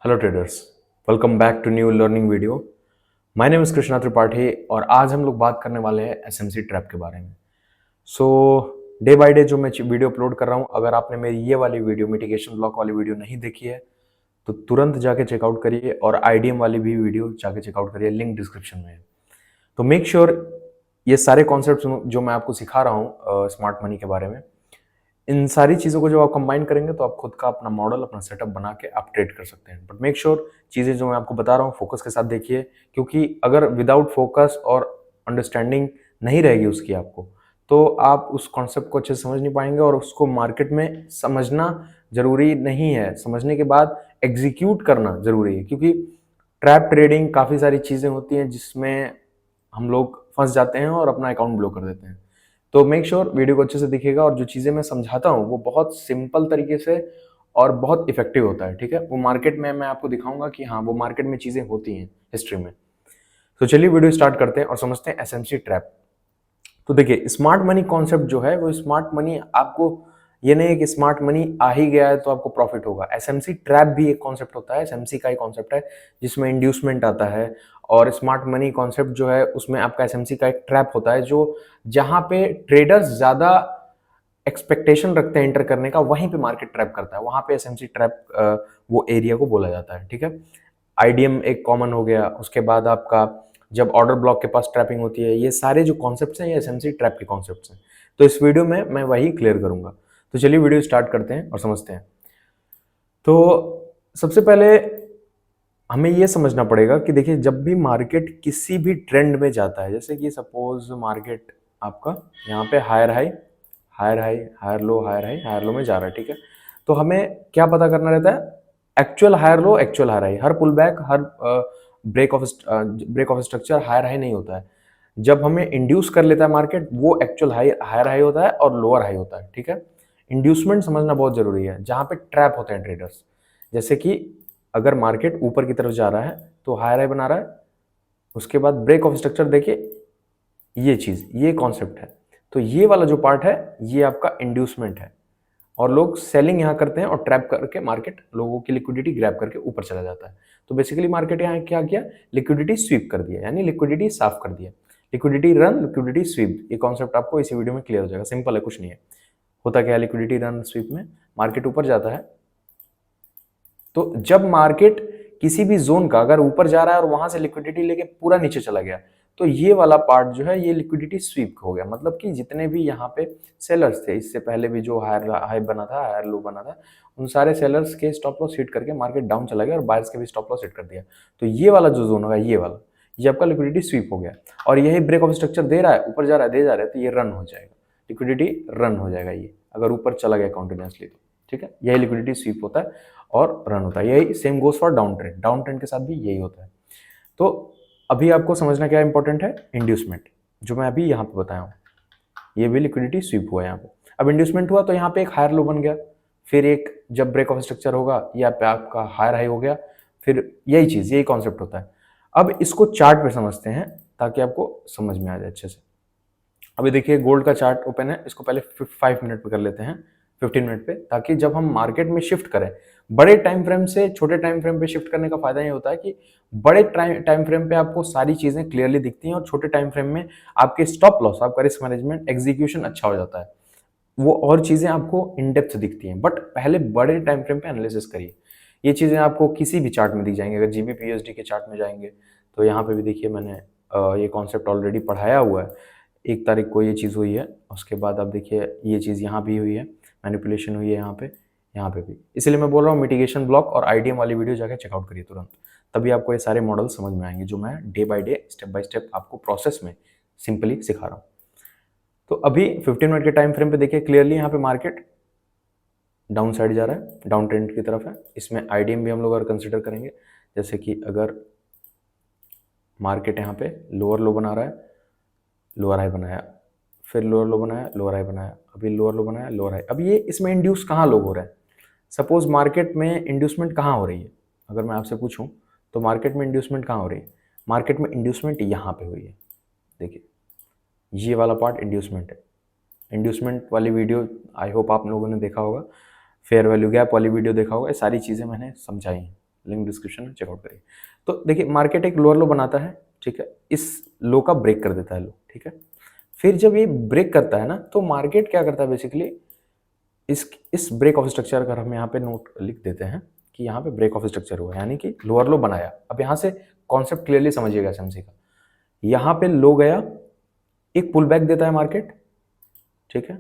Hello traders, welcome back to new learning video. My name is Krishna Tripathi और आज हम लोग बात करने वाले हैं एसएमसी ट्रैप के बारे में। सो डे बाय डे जो मैं वीडियो अपलोड कर रहा हूँ, अगर आपने मेरी ये वाली वीडियो मिटिगेशन ब्लॉक वाली वीडियो नहीं देखी है तो तुरंत जाके चेकआउट करिए और आईडीएम वाली भी वीडियो जाके चेकआउट करिए, लिंक डिस्क्रिप्शन में है। तो मेक श्योर ये सारे कॉन्सेप्ट जो मैं आपको सिखा रहा हूँ स्मार्ट मनी के बारे में, इन सारी चीज़ों को जब आप कंबाइन करेंगे तो आप खुद का अपना मॉडल, अपना सेटअप बना के आप ट्रेड कर सकते हैं। बट मेक श्योर चीज़ें जो मैं आपको बता रहा हूँ फोकस के साथ देखिए, क्योंकि अगर विदाउट फोकस और अंडरस्टैंडिंग नहीं रहेगी उसकी आपको, तो आप उस कॉन्सेप्ट को अच्छे से समझ नहीं पाएंगे और उसको मार्केट में समझना जरूरी नहीं है। समझने के बाद एग्जीक्यूट करना जरूरी है, क्योंकि ट्रैप ट्रेडिंग काफ़ी सारी चीज़ें होती हैं जिसमें हम लोग फंस जाते हैं और अपना अकाउंट ब्लॉक कर देते हैं। तो मेक श्योर वीडियो को अच्छे से दिखेगा और जो चीज़ें मैं समझाता हूँ वो बहुत सिंपल तरीके से और बहुत इफेक्टिव होता है। ठीक है, वो मार्केट में मैं आपको दिखाऊंगा कि हाँ, वो मार्केट में चीज़ें होती हैं हिस्ट्री में। तो चलिए वीडियो स्टार्ट करते हैं और समझते हैं एसएमसी ट्रैप। तो देखिए, स्मार्ट मनी कॉन्सेप्ट जो है वो स्मार्ट मनी आपको, ये नहीं है कि स्मार्ट मनी आ ही गया है तो आपको प्रॉफिट होगा। एसएमसी ट्रैप भी एक कॉन्सेप्ट होता है, एसएमसी का ही कॉन्सेप्ट है जिसमें इंड्यूसमेंट आता है। और स्मार्ट मनी कॉन्सेप्ट जो है उसमें आपका एसएमसी का एक ट्रैप होता है, जो जहां पे ट्रेडर्स ज्यादा एक्सपेक्टेशन रखते हैं एंटर करने का, वहीं पे मार्केट ट्रैप करता है, वहां पे एसएमसी ट्रैप वो एरिया को बोला जाता है। ठीक है, आईडीएम एक कॉमन हो गया, उसके बाद आपका जब ऑर्डर ब्लॉक के पास ट्रैपिंग होती है, ये सारे जो कॉन्सेप्ट्स हैं ये एसएमसी ट्रैप के कॉन्सेप्ट्स हैं। तो इस वीडियो में मैं वही क्लियर करूंगा। तो चलिए वीडियो स्टार्ट करते हैं और समझते हैं। तो सबसे पहले हमें ये समझना पड़ेगा कि देखिए, जब भी मार्केट किसी भी ट्रेंड में जाता है, जैसे कि सपोज मार्केट आपका यहाँ पे higher high higher high higher low higher high higher low में जा रहा है, ठीक है, तो हमें क्या पता करना रहता है? Actual higher low, actual higher high. हर पुल बैक, हर break of structure higher high नहीं होता है। जब हमें इंड्यूस कर लेता है मार्केट, वो एक्चुअल हाई हायर हाई होता है और लोअर हाई होता है। ठीक है, इंड्यूसमेंट समझना बहुत जरूरी है, जहां पे ट्रैप होते हैं ट्रेडर्स। जैसे कि अगर मार्केट ऊपर की तरफ जा रहा है तो हायर हाई बना रहा है, उसके बाद ब्रेक ऑफ स्ट्रक्चर देखिए, ये चीज, ये कॉन्सेप्ट है। तो ये वाला जो पार्ट है ये आपका इंड्यूसमेंट है, और लोग सेलिंग यहाँ करते हैं और ट्रैप करके मार्केट लोगों की लिक्विडिटी ग्रैब करके ऊपर चला जाता है। तो बेसिकली मार्केट यहाँ क्या किया? लिक्विडिटी स्वीप कर दिया, यानी लिक्विडिटी साफ कर दिया। लिक्विडिटी रन, लिक्विडिटी स्वीप, ये कॉन्सेप्ट आपको इसी वीडियो में क्लियर हो जाएगा। सिंपल है, कुछ नहीं है। होता क्या है लिक्विडिटी रन स्वीप में? मार्केट ऊपर जाता है, तो जब मार्केट किसी भी जोन का अगर ऊपर जा रहा है और वहां से लिक्विडिटी लेके पूरा नीचे चला गया, तो ये वाला पार्ट जो है ये लिक्विडिटी स्वीप हो गया। मतलब कि जितने भी यहाँ पे सेलर्स थे, इससे पहले भी जो हायर हाई बना था, हायर लो बना था, उन सारे सेलर्स के स्टॉप लॉस हिट करके मार्केट डाउन चला गया और बायर्स के भी स्टॉप लॉस हिट कर दिया। तो ये वाला जो जोन होगा, ये वाला, ये आपका लिक्विडिटी स्वीप हो गया। और यही ब्रेक ऑफ स्ट्रक्चर दे रहा है, ऊपर जा रहा है, दे जा रहा है, तो ये रन हो जाएगा, लिक्विडिटी रन हो जाएगा ये, अगर ऊपर चला गया कॉन्टिन्यूसली तो। ठीक है, यही लिक्विडिटी स्वीप होता है और रन होता है। यही same goes for down trend, down trend के साथ भी यही होता है। तो अभी आपको समझना क्या इंपॉर्टेंट है? इंड्यूसमेंट, जो मैं अभी यहाँ पे बताया हूँ, ये भी लिक्विडिटी स्वीप हुआ यहाँ पे। अब इंड्यूसमेंट हुआ तो यहाँ पे एक हायर लो बन गया, फिर एक जब ब्रेक ऑफ स्ट्रक्चर होगा या पे आपका हायर हाई हो गया, फिर यही चीज, यही कॉन्सेप्ट होता है। अब इसको चार्ट पे समझते हैं ताकि आपको समझ में आ जाए अच्छे से। अभी देखिए, गोल्ड का चार्ट ओपन है, इसको पहले 5 मिनट पे कर लेते हैं, 15 मिनट पे, ताकि जब हम मार्केट में शिफ्ट करें, बड़े टाइम फ्रेम से छोटे टाइम फ्रेम पे शिफ्ट करने का फायदा ये होता है कि बड़े टाइम फ्रेम पे आपको सारी चीजें क्लियरली दिखती हैं और छोटे टाइम फ्रेम में आपके स्टॉप लॉस, आपका रिस्क मैनेजमेंट, एग्जीक्यूशन अच्छा हो जाता है, वो और चीजें आपको इन डेप्थ दिखती हैं। बट पहले बड़े टाइम फ्रेम पे एनालिसिस करिए। ये चीजें आपको किसी भी चार्ट में दी जाएंगी। अगर जीबीपीएसडी के चार्ट में जाएंगे तो यहाँ पे भी देखिए, मैंने ये कॉन्सेप्ट ऑलरेडी पढ़ाया हुआ है। 1 तारीख को ये चीज़ हुई है, उसके बाद आप देखिए ये चीज़ यहाँ भी हुई है, मैनिपुलेशन हुई है यहाँ पे भी। इसलिए मैं बोल रहा हूँ मिटिगेशन ब्लॉक और आईडीएम वाली वीडियो जाकर चेकआउट करिए तुरंत, तभी आपको ये सारे मॉडल समझ में आएंगे जो मैं day by day, step by step आपको प्रोसेस में सिंपली सिखा रहा हूँ। तो अभी 15 मिनट के टाइम फ्रेम पे देखिए क्लियरली, यहाँ पे मार्केट डाउन साइड जा रहा है, डाउन ट्रेंड की तरफ है। इसमें आईडीएम भी हम लोग अगर कंसिडर करेंगे, जैसे कि अगर मार्केट यहाँ पे लोअर लो बना रहा है, लोअर हाई बनाया, फिर लोअर लो बनाया, लोअर हाई बनाया, अभी लोअर लो बनाया, लोअर हाई। अब ये इसमें इंड्यूस कहाँ लोग हो रहे हैं? सपोज मार्केट में इंड्यूसमेंट कहाँ हो रही है? अगर मैं आपसे पूछूं तो मार्केट में इंड्यूसमेंट कहाँ हो रही है? मार्केट में इंड्यूसमेंट यहाँ पे हुई है। देखिए, ये वाला पार्ट इंड्यूसमेंट है। इंड्यूसमेंट वाली वीडियो आई होप आप लोगों ने देखा होगा, फेयर वैल्यू गैप वाली वीडियो देखा होगा, ये सारी चीज़ें मैंने समझाई हैं। लिंक डिस्क्रिप्शन में चेकआउट करिए। तो देखिए मार्केट एक लोअर लो बनाता है, ठीक है, इस लो का ब्रेक कर देता है लो, ठीक है। फिर जब ये ब्रेक करता है ना, तो मार्केट क्या करता है बेसिकली, इस ब्रेक ऑफ स्ट्रक्चर का हम यहाँ पे नोट लिख देते हैं कि यहाँ पे ब्रेक ऑफ स्ट्रक्चर हुआ, यानी कि लोअर लो बनाया। अब यहाँ से कॉन्सेप्ट क्लियरली समझिएगा एसएमसी का। यहाँ पे लो गया, एक पुल बैक देता है मार्केट, ठीक है,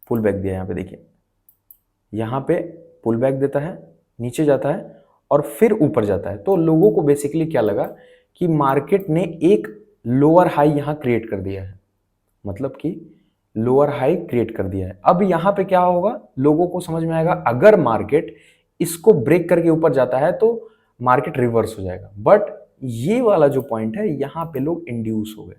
पुल बैक दिया यहाँ पे देखिए, यहाँ पे पुल बैक देता है, नीचे जाता है और फिर ऊपर जाता है। तो लोगों को बेसिकली क्या लगा कि मार्केट ने एक लोअर हाई यहाँ क्रिएट कर दिया है, मतलब कि लोअर हाई क्रिएट कर दिया है। अब यहाँ पे क्या होगा, लोगों को समझ में आएगा अगर मार्केट इसको ब्रेक करके ऊपर जाता है तो मार्केट रिवर्स हो जाएगा। बट ये वाला जो पॉइंट है, यहाँ पे लोग इंड्यूस हो गए।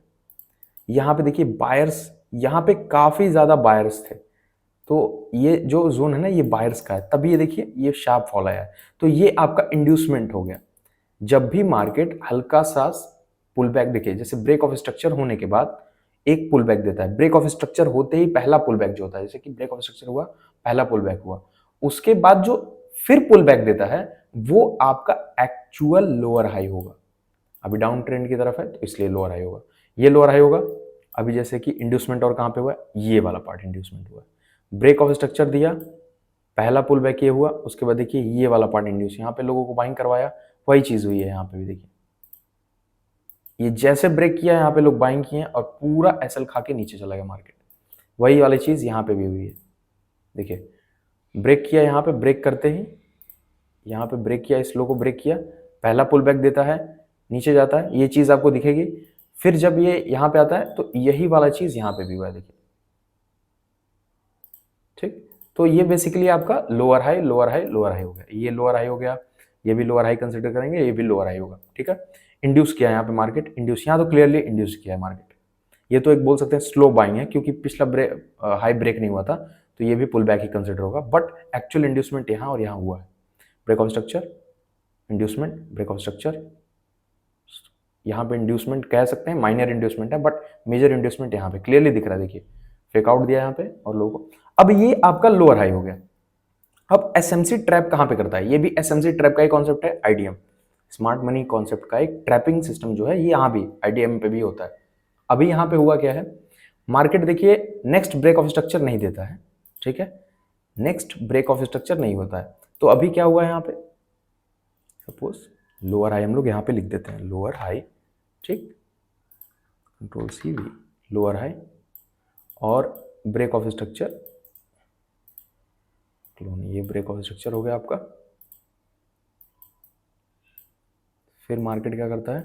यहाँ पे देखिए बायर्स, यहाँ पे काफी ज्यादा बायर्स थे, तो ये जो जोन है ना ये बायर्स का है, तभी ये देखिए ये शार्प फॉल आया है। तो ये आपका इंड्यूसमेंट हो गया। जब भी मार्केट हल्का सा पुल बैक, देखिए जैसे ब्रेक ऑफ स्ट्रक्चर होने के बाद एक पुल बैक देता है, ब्रेक ऑफ स्ट्रक्चर होते ही पहला पुल बैक जो होता है, जैसे कि ब्रेक ऑफ स्ट्रक्चर हुआ, पहला पुल बैक हुआ, उसके बाद जो फिर पुल बैक देता है वो आपका एक्चुअल लोअर हाई होगा। अभी डाउन ट्रेंड की तरफ है तो इसलिए लोअर हाई होगा, ये लोअर हाई होगा। अभी जैसे कि इंड्यूसमेंट और कहां पे हुआ है, ये वाला पार्ट इंड्यूसमेंट हुआ है, ब्रेक ऑफ स्ट्रक्चर दिया, पहला पुल बैक ये हुआ, उसके बाद देखिए ये वाला पार्ट इंड्यूस, यहाँ पे लोगों को बाइंग करवाया, वही चीज हुई है यहाँ पे भी देखिए, ये जैसे ब्रेक किया यहाँ पे लोग बाइंग किए और पूरा एसएल खा के नीचे चला गया मार्केट। वही वाली चीज यहाँ पे भी हुई है, देखिए ब्रेक किया, यहाँ पे ब्रेक करते ही यहाँ पे ब्रेक किया, इस लो को ब्रेक किया, पहला पुल बैक देता है, नीचे जाता है, ये चीज आपको दिखेगी। फिर जब ये यहाँ पे आता है तो यही वाला चीज यहाँ पे भी हुआ है देखिए, ठीक। तो ये बेसिकली आपका lower high lower high lower high हो गया, ये लोअर हाई हो गया, ये भी लोअर हाई कंसिडर करेंगे, ये भी लोअर हाई होगा, ठीक है। इंड्यूस किया यहाँ पे मार्केट, इंड्यूस यहाँ तो क्लियरली इंड्यूस किया है मार्केट। ये तो एक बोल सकते हैं स्लो बाइंग है, क्योंकि पिछला हाई ब्रेक नहीं हुआ था, तो ये भी पुल बैक ही कंसिडर होगा। बट एक्चुअल इंड्यूसमेंट यहाँ और यहाँ हुआ है, break of structure, inducement, break of structure, यहाँ पे इंड्यूसमेंट कह सकते हैं, माइनर इंड्यूसमेंट है, बट मेजर इंड्यूसमेंट यहाँ पे क्लियरली दिख रहा है, देखिए फेक आउट दिया यहाँ पे और लोगों को। अब ये आपका लोअर हाई हो गया। अब एसएमसी ट्रैप कहाँ पे करता है, ये भी एसएमसी ट्रैप का ही कॉन्सेप्ट है, आईडीएम स्मार्ट मनी कॉन्सेप्ट का एक ट्रैपिंग सिस्टम जो है, ये यहाँ भी आईडीएम पे भी होता है। अभी यहाँ पे हुआ क्या है, मार्केट देखिए नेक्स्ट ब्रेक ऑफ स्ट्रक्चर नहीं देता है, ठीक है, नेक्स्ट ब्रेक ऑफ स्ट्रक्चर नहीं होता है। तो अभी क्या हुआ है यहाँ पे, सपोज लोअर हाई हम लोग यहाँ पे लिख देते हैं, लोअर हाई, ठीक, control C V, lower high और ब्रेक ऑफ स्ट्रक्चर, ये ब्रेक ऑफ स्ट्रक्चर हो गया आपका। फिर मार्केट क्या करता है,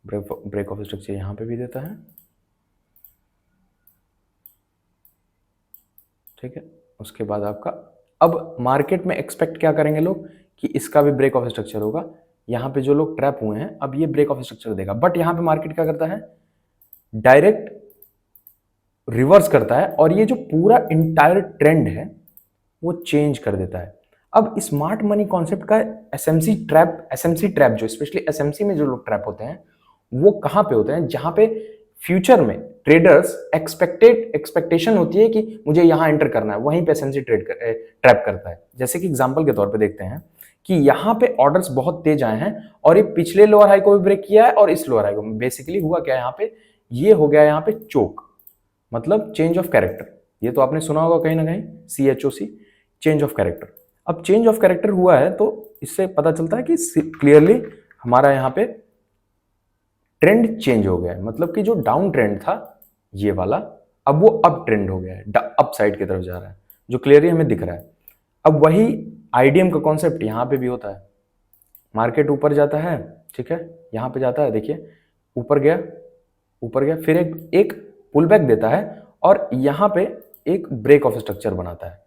ब्रेक ऑफ स्ट्रक्चर यहाँ पे भी देता है, ठीक है। उसके बाद आपका, अब मार्केट में एक्सपेक्ट क्या करेंगे लोग कि इसका भी ब्रेक ऑफ स्ट्रक्चर होगा, यहाँ पे जो लोग ट्रैप हुए हैं अब ये ब्रेक ऑफ स्ट्रक्चर देगा। बट यहाँ पे मार्केट क्या करता है, डायरेक्ट रिवर्स करता है और ये जो पूरा इंटायर ट्रेंड है वो चेंज कर देता है। अब स्मार्ट मनी कॉन्सेप्ट का एसएमसी ट्रैप जो स्पेशली एसएमसी में जो लोग ट्रैप होते हैं वो कहाँ पे होते हैं, जहां पे फ्यूचर में ट्रेडर्स एक्सपेक्टेशन होती है कि मुझे यहां एंटर करना है, वहीं पे एसएमसी ट्रैप करता है। जैसे कि एग्जांपल के तौर पे देखते हैं कि यहाँ पे ऑर्डर्स बहुत तेज आए हैं और ये पिछले लोअर हाई को भी ब्रेक किया है और इस लोअर हाई को। बेसिकली हुआ क्या है यहाँ पे, ये हो गया यहाँ पे चोक, मतलब चेंज ऑफ कैरेक्टर। ये तो आपने सुना होगा कहीं ना कहीं, CHOC, चेंज ऑफ कैरेक्टर। अब चेंज ऑफ कैरेक्टर हुआ है तो इससे पता चलता है कि क्लियरली हमारा यहाँ पे ट्रेंड चेंज हो गया है, मतलब कि जो डाउन ट्रेंड था ये वाला, अब वो अप ट्रेंड हो गया है, अप साइड की तरफ जा रहा है, जो क्लियरली हमें दिख रहा है। अब वही आईडीएम का कॉन्सेप्ट यहाँ पे भी होता है, मार्केट ऊपर जाता है, ठीक है, यहाँ पे जाता है, देखिए ऊपर गया, ऊपर गया, फिर एक पुल बैक देता है और यहाँ पे एक ब्रेक ऑफ स्ट्रक्चर बनाता है।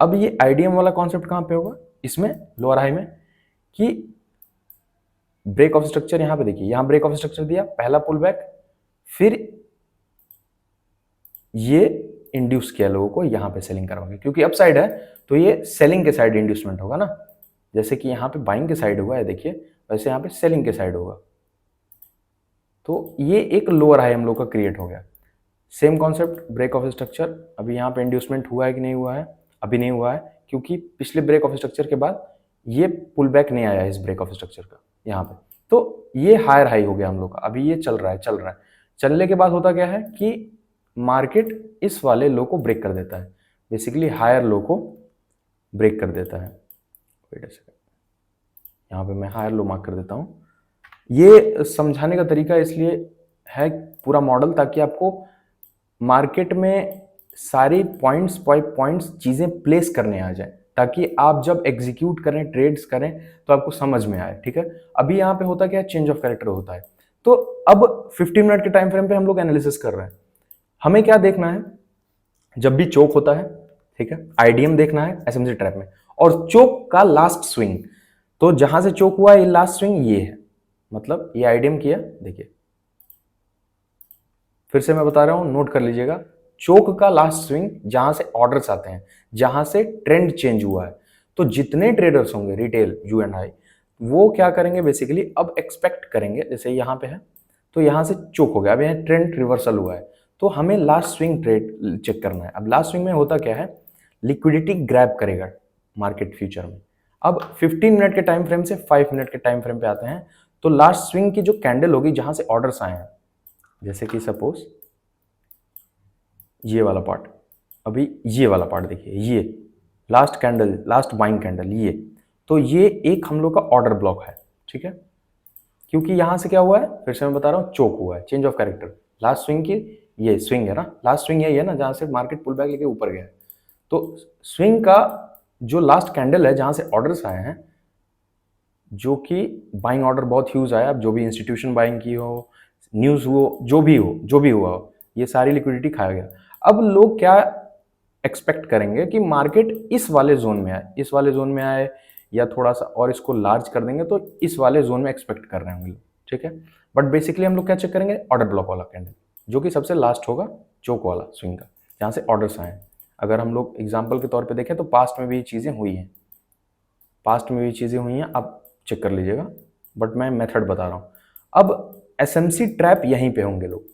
अब ये आईडीएम वाला कॉन्सेप्ट कहाँ पे होगा, इसमें लोअर हाई में, कि ब्रेक ऑफ स्ट्रक्चर यहाँ पे देखिए, यहाँ ब्रेक ऑफ स्ट्रक्चर दिया, पहला पुल बैक, फिर ये इंड्यूस किया लोगों को यहाँ पे सेलिंग करवाएंगे, क्योंकि अप साइड है तो ये सेलिंग के साइड इंड्यूसमेंट होगा ना, जैसे कि यहाँ पे बाइंग के साइड हुआ है देखिए, वैसे यहाँ पे सेलिंग के साइड होगा। तो ये एक लोअर हाई हम लोग का क्रिएट हो गया। Same concept break of structure, अभी यहाँ पे इंड्यूसमेंट हुआ है कि नहीं हुआ है, अभी नहीं हुआ है, क्योंकि पिछले ब्रेक ऑफ स्ट्रक्चर के बाद ये पुल बैक नहीं आया इस ब्रेक ऑफ स्ट्रक्चर का यहाँ पे, तो ये हायर हाई हो गया हम लोग का। अभी ये चल रहा है, चलने के बाद होता क्या है कि मार्केट इस वाले लो को ब्रेक कर देता है, बेसिकली हायर लो को ब्रेक कर देता है। वेट अ सेकंड, यहाँ पे मैं हायर लो मार्क कर देता हूँ। ये समझाने का तरीका इसलिए है पूरा मॉडल, ताकि आपको मार्केट में सारी पॉइंट्स बाय पॉइंट्स चीज़ें प्लेस करने आ जाए, ताकि आप जब एग्जीक्यूट करें, ट्रेड्स करें, तो आपको समझ में आए। ठीक है, अभी यहाँ पे होता क्या है, चेंज ऑफ कैरेक्टर होता है। तो अब 15 मिनट के टाइम फ्रेम पे हम लोग एनालिसिस कर रहे हैं। हमें क्या देखना है, जब भी चोक होता है, ठीक है, आईडीएम देखना है एसएमसी ट्रैप में, और चोक का लास्ट स्विंग, तो जहां से चोक हुआ ये लास्ट स्विंग ये है, मतलब ये आईडीएम किया, देखिए फिर से मैं बता रहा हूं, नोट कर लीजिएगा, चोक का लास्ट स्विंग जहां से ऑर्डर्स आते हैं, जहां से ट्रेंड चेंज हुआ है, तो जितने ट्रेडर्स होंगे रिटेल यू एंड आई, वो क्या करेंगे बेसिकली, अब एक्सपेक्ट करेंगे, जैसे यहां पे है तो यहां से चोक हो गया, अब यहाँ ट्रेंड रिवर्सल हुआ है, तो हमें लास्ट स्विंग ट्रेड चेक करना है। अब लास्ट स्विंग में होता क्या है, लिक्विडिटी ग्रैब करेगा मार्केट फ्यूचर में। अब 15 मिनट के टाइम फ्रेम से 5 मिनट के टाइम फ्रेम पे आते हैं, तो लास्ट स्विंग की जो कैंडल होगी जहां से ऑर्डर्स आए हैं, जैसे कि सपोज ये वाला पार्ट, अभी ये वाला पार्ट देखिए, ये last candle, last buying candle, ये तो ये एक हम लोग का ऑर्डर ब्लॉक है। ठीक है, क्योंकि यहां से क्या हुआ है, फिर से मैं बता रहा हूं, चोक हुआ है, change of character, last swing की ये स्विंग है ना, लास्ट स्विंग यही है ना जहां से मार्केट पुल बैक लेके ऊपर गया है। तो स्विंग का जो लास्ट कैंडल है जहां से ऑर्डर्स आए हैं, जो कि बाइंग ऑर्डर बहुत ह्यूज आया, जो भी इंस्टीट्यूशन बाइंग की हो, न्यूज हो, जो भी हुआ हो, ये सारी लिक्विडिटी खाया गया। अब लोग क्या एक्सपेक्ट करेंगे कि मार्केट इस वाले जोन में आए, इस वाले जोन में आए, या थोड़ा सा और इसको लार्ज कर देंगे तो इस वाले जोन में एक्सपेक्ट कर रहे होंगे लोग। ठीक है, बट बेसिकली हम लोग क्या चेक करेंगे, ऑर्डर ब्लॉक वाला कैंडल, जो कि सबसे लास्ट होगा चोक वाला स्विंग का, जहाँ से ऑर्डर्स आए। अगर हम लोग एग्जाम्पल के तौर पर देखें तो पास्ट में भी चीज़ें हुई हैं, आप चेक कर लीजिएगा, बट मैं मेथड बता रहा हूँ। अब एसएमसी ट्रैप यहीं पे होंगे लोग,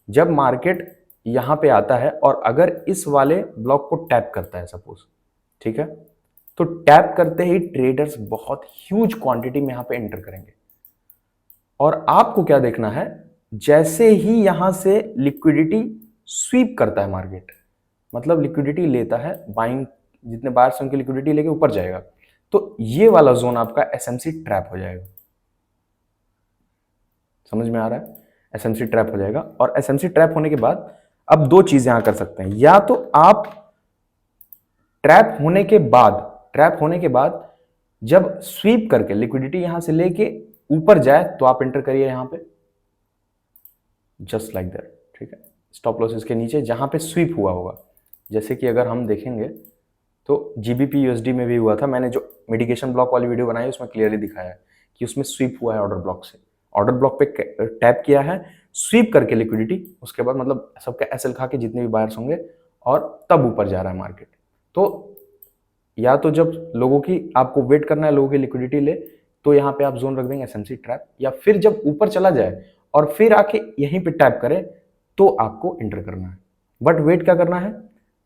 जब मार्केट यहाँ पे आता है और अगर इस वाले ब्लॉक को टैप करता है सपोज, ठीक है, तो टैप करते ही ट्रेडर्स बहुत ह्यूज क्वांटिटी में यहाँ पे एंटर करेंगे, और आपको क्या देखना है, जैसे ही यहां से लिक्विडिटी स्वीप करता है मार्केट, मतलब लिक्विडिटी लेता है, बाइंग जितने बायर्स हैं उनकी लिक्विडिटी लेके ऊपर जाएगा, तो ये वाला जोन आपका एसएमसी ट्रैप हो जाएगा। समझ में आ रहा है, एसएमसी ट्रैप हो जाएगा। और एसएमसी ट्रैप होने के बाद अब दो चीजें यहां कर सकते हैं, या तो आप ट्रैप होने के बाद जब स्वीप करके लिक्विडिटी यहां से लेके ऊपर जाए तो आप एंटर करिए यहां पे, जस्ट लाइक दैट। ठीक है, स्टॉप लॉस इसके नीचे जहां पे स्वीप हुआ होगा, जैसे कि अगर हम देखेंगे तो जीबीपी यूएसडी में भी हुआ था, मैंने जो मिटिगेशन ब्लॉक वाली वीडियो बनाई उसमें क्लियरली दिखाया है कि उसमें स्वीप हुआ है ऑर्डर ब्लॉक से, ऑर्डर ब्लॉक पे टैप किया है, स्वीप करके लिक्विडिटी, उसके बाद मतलब सबका एसएल खा के जितने भी बायर्स होंगे, और तब ऊपर जा रहा है मार्केट। तो या तो जब लोगों की आपको वेट करना है, लोगों की लिक्विडिटी ले, तो यहाँ पे आप जोन रख देंगे एसएमसी ट्रैप, या फिर जब ऊपर चला जाए और फिर आके यहीं पे टैप करे तो आपको एंटर करना है, बट वेट क्या करना है,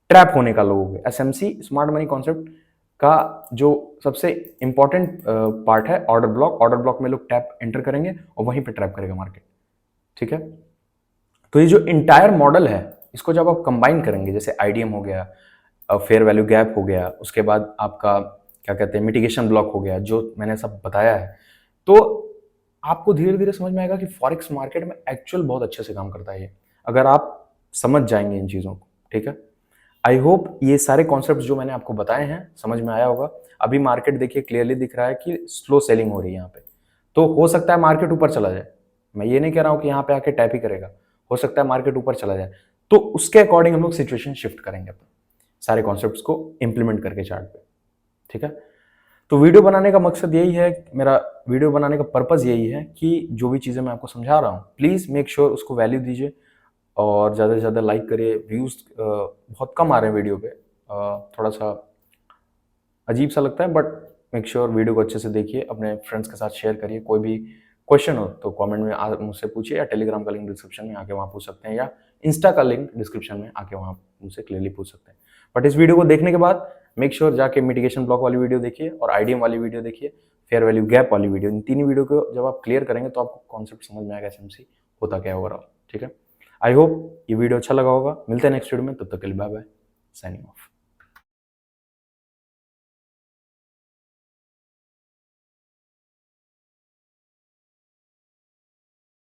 ट्रैप होने का लोगों के। एसएमसी स्मार्ट मनी कॉन्सेप्ट का जो सबसे इंपॉर्टेंट पार्ट है ऑर्डर ब्लॉक में लोग टैप एंटर करेंगे और वहीं पे ट्रैप करेगा मार्केट। ठीक है, तो ये जो इंटायर मॉडल है, इसको जब आप कंबाइन करेंगे, जैसे आईडीएम हो गया, फेयर वैल्यू गैप हो गया, उसके बाद आपका क्या कहते हैं मिटिगेशन ब्लॉक हो गया, जो मैंने सब बताया है, तो आपको धीरे धीरे समझ में आएगा कि फॉरेक्स मार्केट में एक्चुअल बहुत अच्छे से काम करता है ये, अगर आप समझ जाएंगे इन चीज़ों को। ठीक है, आई होप ये सारे कॉन्सेप्ट जो मैंने आपको बताए हैं समझ में आया होगा। अभी मार्केट देखिए क्लियरली दिख रहा है कि स्लो सेलिंग हो रही है यहाँ पे, तो हो सकता है मार्केट ऊपर चला जाए, मैं ये नहीं कह रहा हूँ कि यहाँ पे आके टैप ही करेगा, हो सकता है मार्केट ऊपर चला जाए, तो उसके अकॉर्डिंग हम लोग सिचुएशन शिफ्ट करेंगे अपना, सारे कॉन्सेप्ट्स को इंप्लीमेंट करके चार्ट पे। ठीक है, तो वीडियो बनाने का मकसद यही है, मेरा वीडियो बनाने का पर्पज़ यही है कि जो भी चीज़ें मैं आपको समझा रहा हूँ, प्लीज़ मेक श्योर उसको वैल्यू दीजिए, और ज़्यादा से ज़्यादा लाइक करिए। व्यूज़ बहुत कम आ रहे हैं वीडियो पे, थोड़ा सा अजीब सा लगता है, बट मेक श्योर वीडियो को अच्छे से देखिए, अपने फ्रेंड्स के साथ शेयर करिए। कोई भी क्वेश्चन हो तो कमेंट में मुझसे पूछिए, या टेलीग्राम का लिंक डिस्क्रिप्शन में आके वहाँ पूछ सकते हैं, या इंस्टा का लिंक डिस्क्रिप्शन में आके वहाँ मुझसे क्लियरली पूछ सकते हैं। बट इस वीडियो को देखने के बाद मेक श्योर जाके मिटिगेशन ब्लॉक वाली वीडियो देखिए और आईडीएम वाली वीडियो देखिए, फेयर वैल्यू गैप वाली वीडियो। इन तीन वीडियो को जब आप क्लियर करेंगे तो आपको कॉन्सेप्ट समझ में आएगा एसएमसी होता क्या है ओवरऑल। ठीक है, आई होप ये वीडियो अच्छा लगा होगा। मिलते हैं नेक्स्ट वीडियो में, तब तक के लिए बाय बाय, साइनिंग ऑफ।